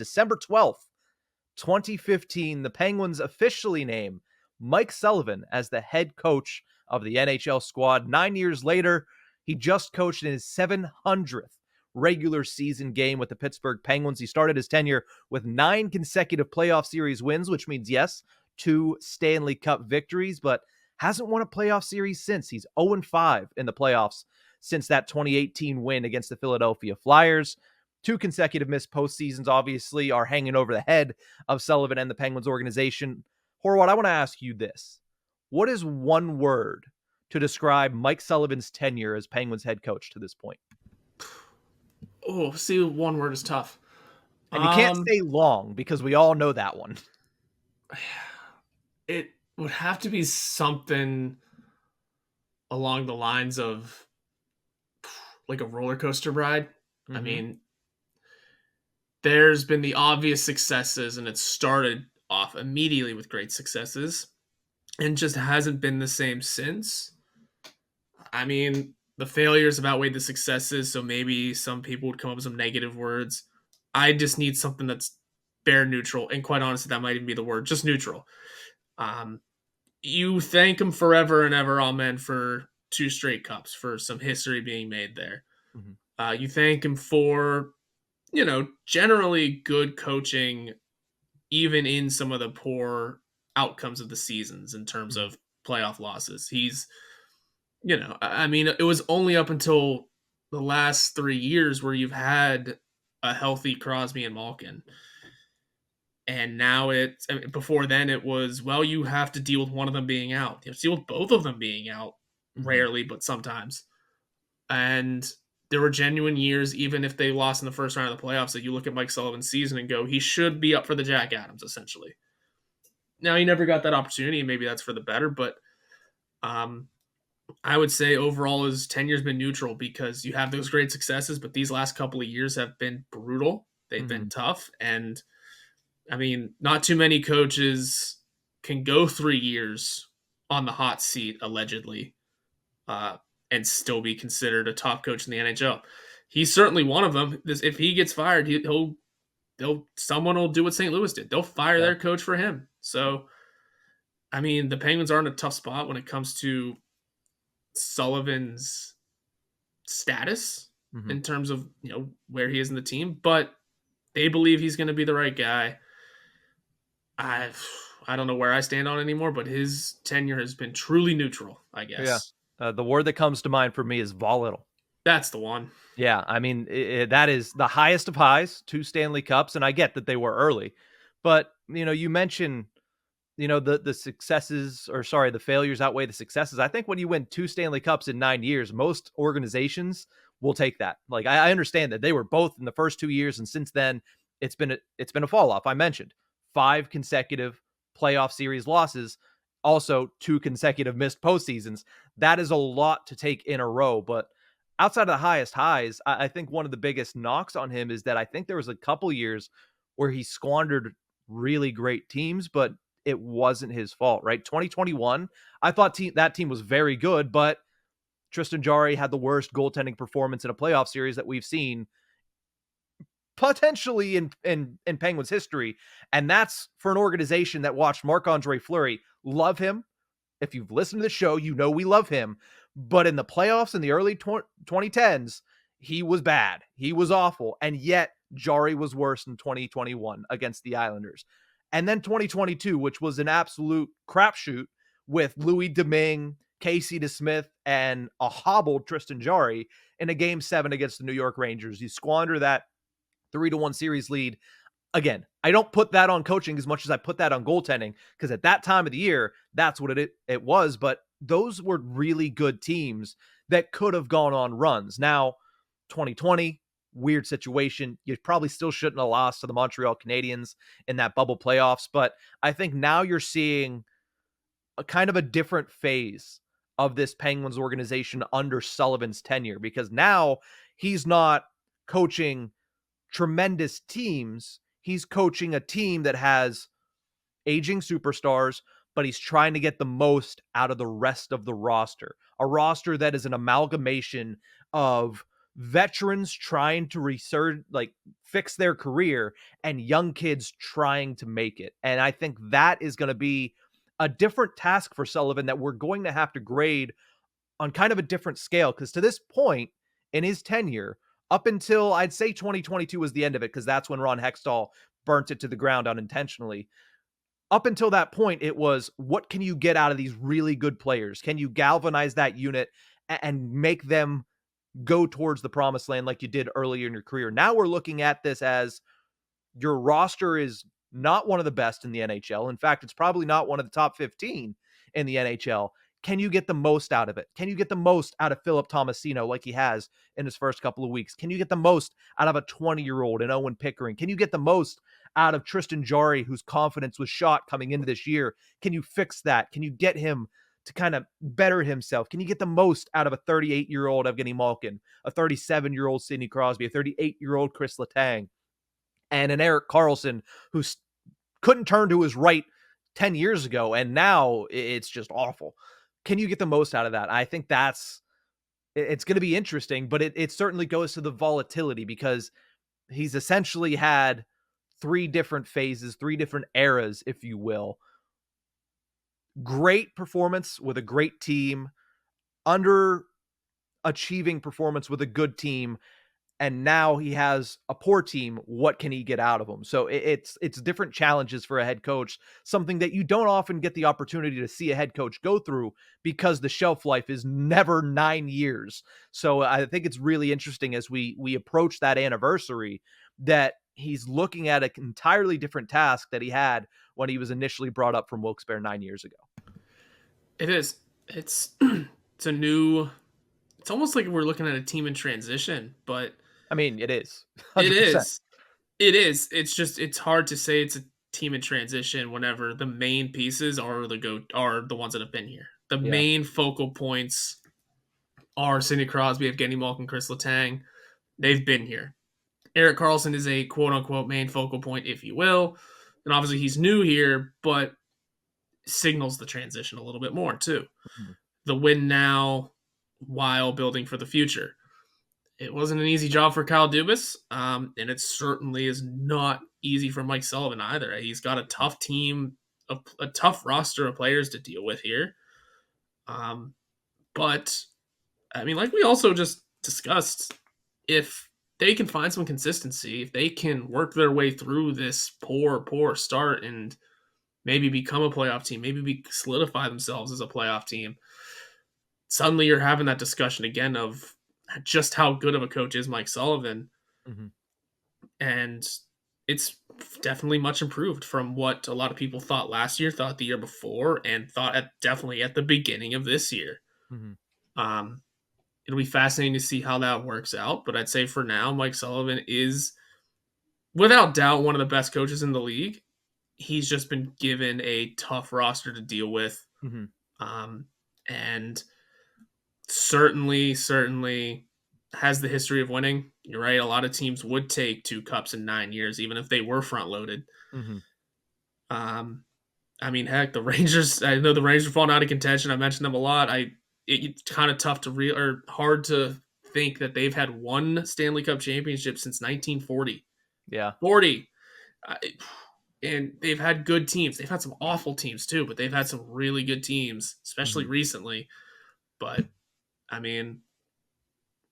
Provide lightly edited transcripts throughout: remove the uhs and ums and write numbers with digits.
December 12th, 2015, the Penguins officially name Mike Sullivan as the head coach of the NHL squad. 9 years later, he just coached in his 700th regular season game with the Pittsburgh Penguins. He started his tenure with 9 consecutive playoff series wins, which means, yes, 2 Stanley Cup victories, but hasn't won a playoff series since. He's 0-5 in the playoffs since that 2018 win against the Philadelphia Flyers. 2 consecutive missed postseasons, obviously, are hanging over the head of Sullivan and the Penguins organization. Horwat, I want to ask you this. What is one word to describe Mike Sullivan's tenure as Penguins head coach to this point? Oh, see, one word is tough. And you can't say long because we all know that one. It would have to be something along the lines of like a roller coaster ride. Mm-hmm. I mean, there's been the obvious successes, and it started off immediately with great successes and just hasn't been the same since. I mean, the failures have outweighed the successes, so maybe some people would come up with some negative words. I just need something that's bare neutral, and quite honestly, that might even be the word, just neutral. You thank him forever and ever, amen, for 2 straight cups, for some history being made there. Mm-hmm. You thank him for, generally good coaching, even in some of the poor outcomes of the seasons in terms of playoff losses. He's, it was only up until the last 3 years where you've had a healthy Crosby and Malkin. And now before then it was, well, you have to deal with one of them being out. You have to deal with both of them being out, rarely, but sometimes. And there were genuine years, even if they lost in the first round of the playoffs, that you look at Mike Sullivan's season and go, he should be up for the Jack Adams, essentially. Now, he never got that opportunity, and maybe that's for the better, but I would say overall his tenure's been neutral because you have those great successes, but these last couple of years have been brutal. They've been tough, and I mean, not too many coaches can go 3 years on the hot seat, allegedly, and still be considered a top coach in the NHL. He's certainly one of them. If he gets fired, someone will do what St. Louis did. They'll fire their coach for him. So, I mean, the Penguins are in a tough spot when it comes to Sullivan's status in terms of, where he is in the team, but they believe he's going to be the right guy. I don't know where I stand on it anymore, but his tenure has been truly neutral, I guess. Yeah. The word that comes to mind for me is volatile. That's the one. Yeah, I mean, that is the highest of highs, 2 Stanley Cups, and I get that they were early. But, you mentioned, the successes, the failures outweigh the successes. I think when you win 2 Stanley Cups in 9 years, most organizations will take that. Like, I understand that they were both in the first 2 years, and since then, it's been a fall off. I mentioned 5 consecutive playoff series losses, also 2 consecutive missed postseasons. That is a lot to take in a row, but outside of the highest highs, I think one of the biggest knocks on him is that I think there was a couple years where he squandered really great teams, but it wasn't his fault, right? 2021, I thought that team was very good, but Tristan Jarry had the worst goaltending performance in a playoff series that we've seen potentially in Penguins history. And that's for an organization that watched Marc-Andre Fleury. Love him. If you've listened to the show, we love him. But in the playoffs in the early 2010s, he was bad. He was awful. And yet Jarry was worse in 2021 against the Islanders. And then 2022, which was an absolute crapshoot with Louis Domingue, Casey DeSmith, and a hobbled Tristan Jarry in a Game 7 against the New York Rangers. You squander that 3-1 series lead. Again, I don't put that on coaching as much as I put that on goaltending, because at that time of the year, that's what it was. But those were really good teams that could have gone on runs. Now, 2020, weird situation. You probably still shouldn't have lost to the Montreal Canadiens in that bubble playoffs, but I think now you're seeing a kind of a different phase of this Penguins organization under Sullivan's tenure, because now he's not coaching tremendous teams. He's coaching a team that has aging superstars, but he's trying to get the most out of the rest of the roster. A roster that is an amalgamation of veterans trying to fix their career and young kids trying to make it. And I think that is going to be a different task for Sullivan that we're going to have to grade on kind of a different scale. Because to this point in his tenure, up until I'd say 2022 was the end of it, because that's when Ron Hextall burnt it to the ground unintentionally. Up until that point, it was, what can you get out of these really good players? Can you galvanize that unit and make them go towards the promised land like you did earlier in your career? Now we're looking at this as your roster is not one of the best in the NHL. In fact, it's probably not one of the top 15 in the NHL. Can you get the most out of it? Can you get the most out of Philip Tomasino like he has in his first couple of weeks? Can you get the most out of a 20-year-old in Owen Pickering? Can you get the most out of Tristan Jarry, whose confidence was shot coming into this year? Can you fix that? Can you get him to kind of better himself? Can you get the most out of a 38-year-old Evgeni Malkin, a 37-year-old Sidney Crosby, a 38-year-old Kris Letang, and an Erik Karlsson who couldn't turn to his right 10 years ago, and now it's just awful? Can you get the most out of that? I think it's going to be interesting, but it certainly goes to the volatility, because he's essentially had 3 different phases, 3 different eras, if you will. Great performance with a great team, underachieving performance with a good team, and now he has a poor team. What can he get out of them? So it's different challenges for a head coach, something that you don't often get the opportunity to see a head coach go through, because the shelf life is never 9 years. So I think it's really interesting as we approach that anniversary, that he's looking at an entirely different task that he had when he was initially brought up from Wilkes-Barre 9 years ago. It is. It's it's almost like we're looking at a team in transition, but I mean, it is. 100%. It is. It is. It's just, it's hard to say it's a team in transition whenever the main pieces are the ones that have been here. The main focal points are Sidney Crosby, Evgeni Malkin, Kris Letang. They've been here. Erik Karlsson is a quote-unquote main focal point, if you will. And obviously he's new here, but signals the transition a little bit more, too. Mm-hmm. The win now while building for the future. It wasn't an easy job for Kyle Dubas, and it certainly is not easy for Mike Sullivan either. He's got a tough team, a tough roster of players to deal with here. But, I mean, like we also just discussed, if they can find some consistency, if they can work their way through this poor start and maybe become a playoff team, maybe solidify themselves as a playoff team, suddenly you're having that discussion again of just how good of a coach is Mike Sullivan. Mm-hmm. And it's definitely much improved from what a lot of people thought last year, thought the year before, and thought definitely at the beginning of this year. Mm-hmm. It'll be fascinating to see how that works out. But I'd say for now, Mike Sullivan is, without doubt, one of the best coaches in the league. He's just been given a tough roster to deal with. Mm-hmm. And certainly has the history of winning. You're right. A lot of teams would take 2 cups in 9 years, even if they were front loaded. Mm-hmm. I mean, heck, the Rangers, I know the Rangers are falling out of contention. I mentioned them a lot. It's kind of tough to hard to think that they've had 1 Stanley Cup championship since 1940. Yeah. 40. And they've had good teams. They've had some awful teams too, but they've had some really good teams, especially recently. But I mean,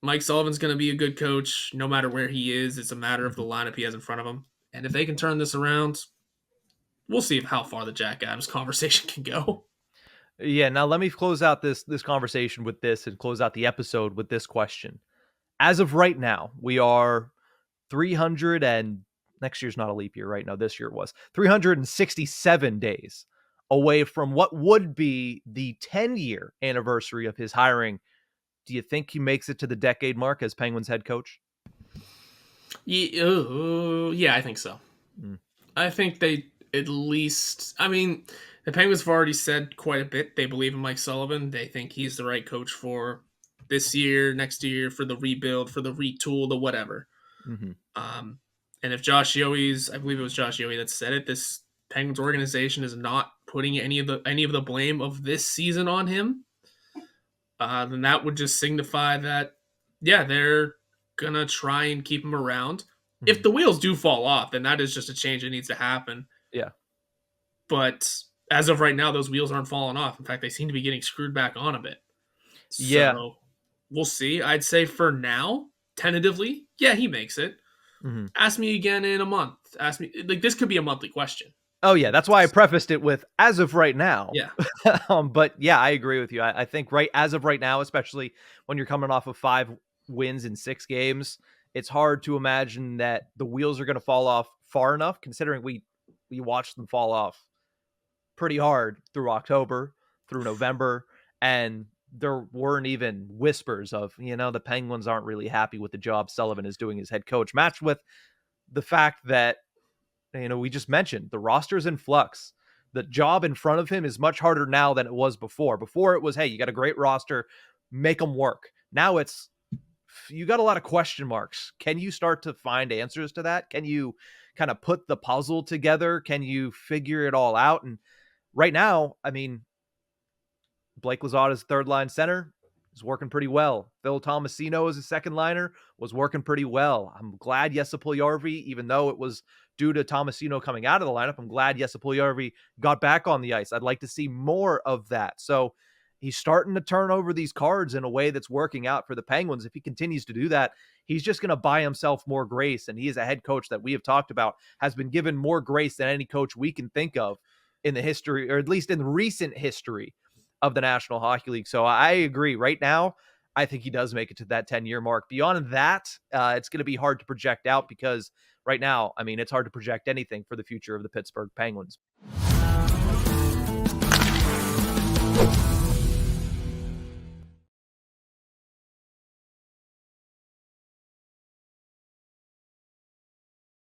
Mike Sullivan's going to be a good coach no matter where he is. It's a matter of the lineup he has in front of him. And if they can turn this around, we'll see how far the Jack Adams conversation can go. Yeah, now let me close out this conversation with this and close out the episode with this question. As of right now, we are 300 and next year's not a leap year, right? No, this year was 367 days away from what would be the 10-year anniversary of his hiring. Do you think he makes it to the decade mark as Penguins head coach? Yeah, I think so. I think they at least, I mean, the Penguins have already said quite a bit. They believe in Mike Sullivan. They think he's the right coach for this year, next year, for the rebuild, for the retool, the whatever. Mm-hmm. And if Josh Yohe's, I believe it was Josh Yohe that said it, this Penguins organization is not putting any of the blame of this season on him, then that would just signify that, yeah, they're gonna try and keep him around. If Mhm. the wheels do fall off, then that is just a change that needs to happen. Yeah. But as of right now, those wheels aren't falling off. In fact, they seem to be getting screwed back on a bit. Yeah. So we'll see. I'd say for now, tentatively, yeah, he makes it. Mhm. Ask me again in a month. Ask me, like, this could be a monthly question. Oh, yeah, that's why I prefaced it with "as of right now." Yeah. But, yeah, I agree with you. I think as of right now, especially when you're coming off of 5 wins in 6 games, it's hard to imagine that the wheels are gonna fall off far enough considering we watched them fall off pretty hard through October, through November, and there weren't even whispers of, the Penguins aren't really happy with the job Sullivan is doing as head coach, matched with the fact that, we just mentioned the roster's in flux. The job in front of him is much harder now than it was before. Before it was, hey, you got a great roster, make them work. Now it's, you got a lot of question marks. Can you start to find answers to that? Can you kind of put the puzzle together? Can you figure it all out? And right now, I mean, Blake Lizotta's third line center is working pretty well. Phil Tomasino as a second liner was working pretty well. I'm glad Jesse Puljujarvi, even though it was due to Tomasino coming out of the lineup, I'm glad Jesse Puljujarvi got back on the ice. I'd like to see more of that. So he's starting to turn over these cards in a way that's working out for the Penguins. If he continues to do that, he's just going to buy himself more grace. And he is a head coach that we have talked about, has been given more grace than any coach we can think of in the history, or at least in recent history of the National Hockey League. So I agree. Right now, I think he does make it to that 10-year mark. Beyond that, it's going to be hard to project out because right now, I mean, it's hard to project anything for the future of the Pittsburgh Penguins.